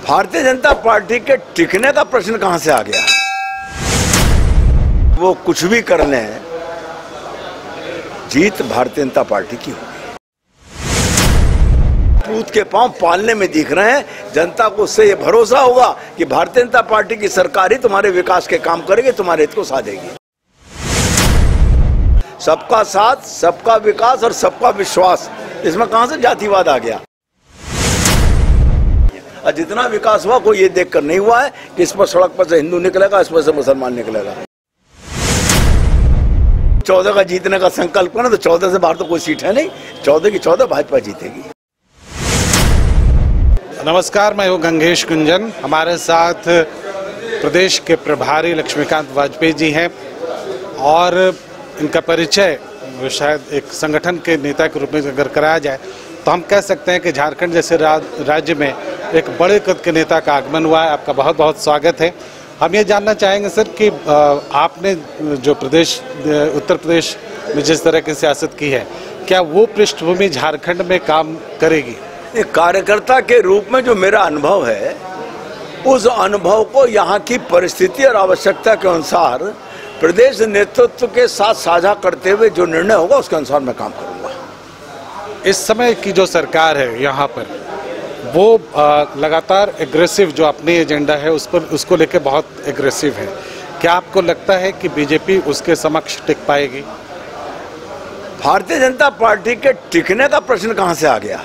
Bharatiya Janata party के टिकने का प्रश्न कहां से आ गया? वो कुछ भी कर लें, जीत भारतीय जनता पार्टी की होगी। पूत के पांव पालने में दिख रहे हैं। जनता को उससे ये भरोसा होगा कि भारतीय जनता पार्टी की सरकार ही तुम्हारे विकास के काम करेगी, तुम्हारे हित को साधेगी। सबका साथ, सबका विकास और सबका विश्वास, इसमें कहां से जातिवाद आ गया? और जितना विकास हुआ कोई ये देखकर नहीं हुआ है कि इस पर सड़क पर से हिंदू निकलेगा, इस पर से मुसलमान निकलेगा। 14 का जीतने का संकल्प करना, तो 14 से बाहर तो कोई सीट है नहीं। 14 की 14 भाजपा जीतेगी। नमस्कार, मैं हूँ गंगेश कुंजन। हमारे साथ प्रदेश के प्रभारी लक्ष्मीकांत वाजपेयी जी हैं और इनका परिचय शायद एक संगठन के नेता के रूप में अगर कराया जाए तो हम कह सकते हैं कि झारखंड जैसे राज्य में एक बड़े कद के नेता का आगमन हुआ है। आपका बहुत बहुत स्वागत है। हम ये जानना चाहेंगे सर कि आपने जो उत्तर प्रदेश में जिस तरह की सियासत की है, क्या वो पृष्ठभूमि झारखंड में काम करेगी? एक कार्यकर्ता के रूप में जो मेरा अनुभव है, उस अनुभव को यहाँ की परिस्थिति और आवश्यकता के अनुसार प्रदेश नेतृत्व के साथ साझा करते हुए जो निर्णय होगा उसके अनुसार मैं काम करूंगा। इस समय की जो सरकार है यहाँ पर, वो लगातार एग्रेसिव जो अपनी एजेंडा है उसको लेकर बहुत एग्रेसिव है। क्या आपको लगता है कि बीजेपी उसके समक्ष टिक पाएगी? भारतीय जनता पार्टी के टिकने का प्रश्न कहां से आ गया?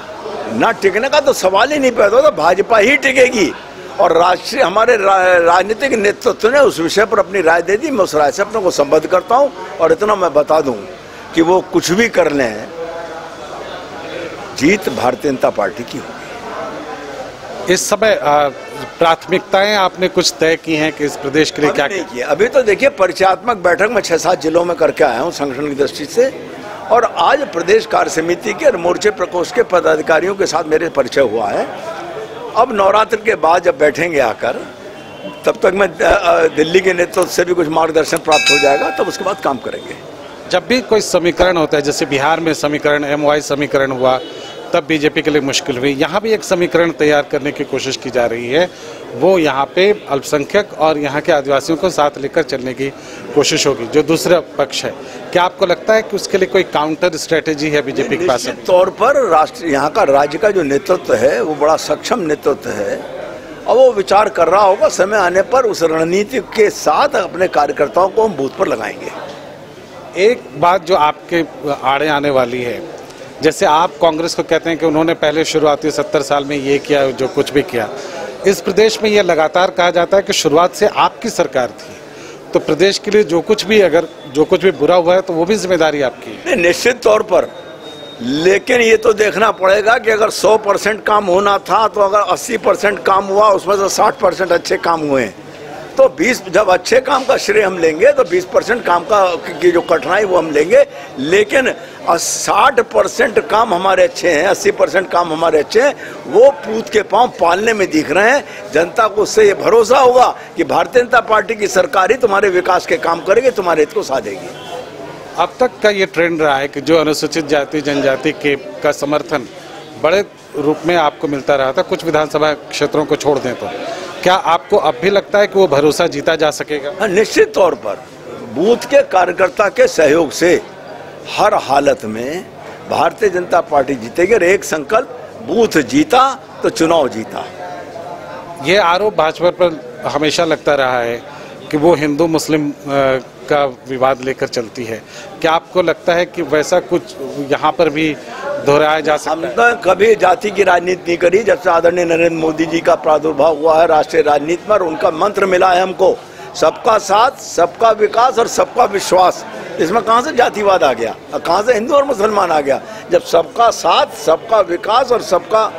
ना टिकने का तो सवाल ही नहीं पैदा होता। भाजपा ही टिकेगी और राष्ट्रीय हमारे राजनीतिक नेतृत्व ने उस विषय पर अपनी राय दे दी। मैं उस राय से अपने को संबद्ध करता हूं और इतना मैं बता दूं कि वो कुछ भी कर लें, जीत भारतीय जनता पार्टी की होगी। इस समय प्राथमिकताएं आपने कुछ तय की हैं कि इस प्रदेश के लिए क्या नहीं किया? अभी तो देखिए, परिचयात्मक बैठक में 6-7 जिलों में करके आया हूं संगठन की दृष्टि से, और आज प्रदेश कार्य समिति के और मोर्चे प्रकोष्ठ के पदाधिकारियों के साथ मेरे परिचय हुआ है। अब नवरात्र के बाद जब बैठेंगे आकर, तब तक मैं दिल्ली के नेतृत्व से भी कुछ मार्गदर्शन प्राप्त हो जाएगा, तब उसके बाद काम करेंगे। जब भी कोई समीकरण होता है, जैसे बिहार में समीकरण MY समीकरण हुआ, तब बीजेपी के लिए मुश्किल हुई। यहाँ भी एक समीकरण तैयार करने की कोशिश की जा रही है। वो यहाँ पे अल्पसंख्यक और यहाँ के आदिवासियों को साथ लेकर चलने की कोशिश होगी, जो दूसरा पक्ष है। क्या आपको लगता है कि उसके लिए कोई काउंटर स्ट्रेटेजी है बीजेपी के पास? निश्चित तौर पर राष्ट्रीय यहाँ का राज्य का जो नेतृत्व है वो बड़ा सक्षम नेतृत्व है और वो विचार कर रहा होगा। समय आने पर उस रणनीति के साथ अपने कार्यकर्ताओं को हम बूथ पर लगाएंगे। एक बात जो आपके आड़े आने वाली है, जैसे आप कांग्रेस को कहते हैं कि उन्होंने पहले शुरुआती 70 साल में ये किया जो कुछ भी किया, इस प्रदेश में ये लगातार कहा जाता है कि शुरुआत से आपकी सरकार थी, तो प्रदेश के लिए जो कुछ भी बुरा हुआ है तो वो भी जिम्मेदारी आपकी है। निश्चित तौर पर, लेकिन ये तो देखना पड़ेगा कि अगर 100% काम होना था तो अगर 80% काम हुआ, उसमें से 60% अच्छे काम हुए हैं, तो 20 जब अच्छे काम का श्रेय हम लेंगे तो 20% काम की जो कठिनाई वो हम लेंगे। लेकिन 60% काम हमारे अच्छे हैं, 80% काम हमारे अच्छे हैं, वो पूत के पांव पालने में दिख रहे हैं। जनता को उससे ये भरोसा होगा कि भारतीय जनता पार्टी की सरकार ही तुम्हारे विकास के काम करेगी, तुम्हारे हित को साधेगी। अब तक का ये ट्रेंड रहा है कि जो अनुसूचित जाति जनजाति का समर्थन बड़े रूप में आपको मिलता रहा था, कुछ विधानसभा क्षेत्रों को छोड़ दें, तो क्या आपको अब भी लगता है कि वो भरोसा जीता जा सकेगा? निश्चित तौर पर बूथ के कार्यकर्ता के सहयोग से हर हालत में भारतीय जनता पार्टी जीतेगी। और एक संकल्प, बूथ जीता तो चुनाव जीता। ये आरोप भाजपा पर हमेशा लगता रहा है कि वो हिंदू मुस्लिम का विवाद लेकर चलती है। क्या आपको लगता है कि वैसा कुछ यहाँ पर भी दोहराया जा सकता है? हमने कभी जाति की राजनीति नहीं करी। जब से आदरणीय नरेंद्र मोदी जी का प्रादुर्भाव हुआ है राष्ट्रीय राजनीति में, उनका मंत्र मिला है हमको, सबका साथ, सबका विकास और सबका विश्वास। इसमें कहां से जातिवाद आ गया? कहां से हिंदू और मुसलमान आ गया? जब सबका साथ, सबका विकास और सबका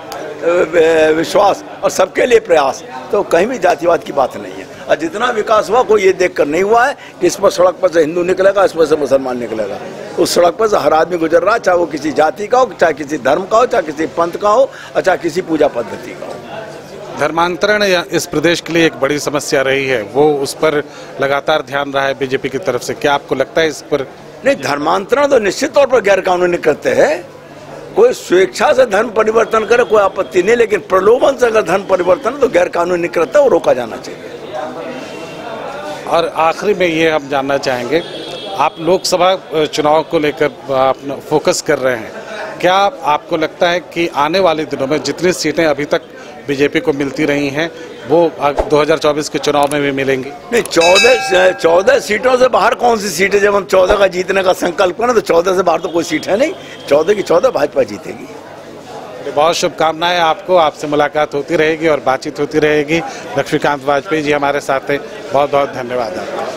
विश्वास और सबके लिए प्रयास, तो कहीं भी जातिवाद की बात नहीं है। और जितना विकास हुआ कोई ये देखकर नहीं हुआ है कि इस पर सड़क पर से हिंदू निकलेगा, इस पर से मुसलमान निकलेगा। उस सड़क पर से हर आदमी गुजर रहा है, चाहे वो किसी जाति का हो, चाहे किसी धर्म का हो, चाहे किसी पंथ का हो, और चाहे किसी पूजा पद्धति का हो। धर्मांतरण इस प्रदेश के लिए एक बड़ी समस्या रही है, वो उस पर लगातार ध्यान रहा है बीजेपी की तरफ से। क्या आपको लगता है इस पर? नहीं, धर्मांतरण तो निश्चित तौर पर गैर कानूनी करते हैं, कोई स्वेच्छा से धर्म परिवर्तन करे कोई आपत्ति नहीं, लेकिन प्रलोभन से अगर धर्म परिवर्तन तो गैर कानूनी कृत्य वो रोका जाना चाहिए। और आखिरी में ये हम जानना चाहेंगे, आप लोकसभा चुनाव को लेकर आप फोकस कर रहे हैं, क्या आपको लगता है कि आने वाले दिनों में जितनी सीटें अभी तक बीजेपी को मिलती रही हैं वो 2024 के चुनाव में भी मिलेंगी? नहीं, 14 सीटों से बाहर कौन सी सीट है? जब हम 14 का जीतने का संकल्प करें तो 14 से बाहर तो कोई सीट है नहीं। 14 की 14 भाजपा जीतेगी। बहुत शुभकामनाएं आपको, आपसे मुलाकात होती रहेगी और बातचीत होती रहेगी। लक्ष्मीकांत वाजपेयी जी हमारे साथ थे, बहुत बहुत धन्यवाद आपका।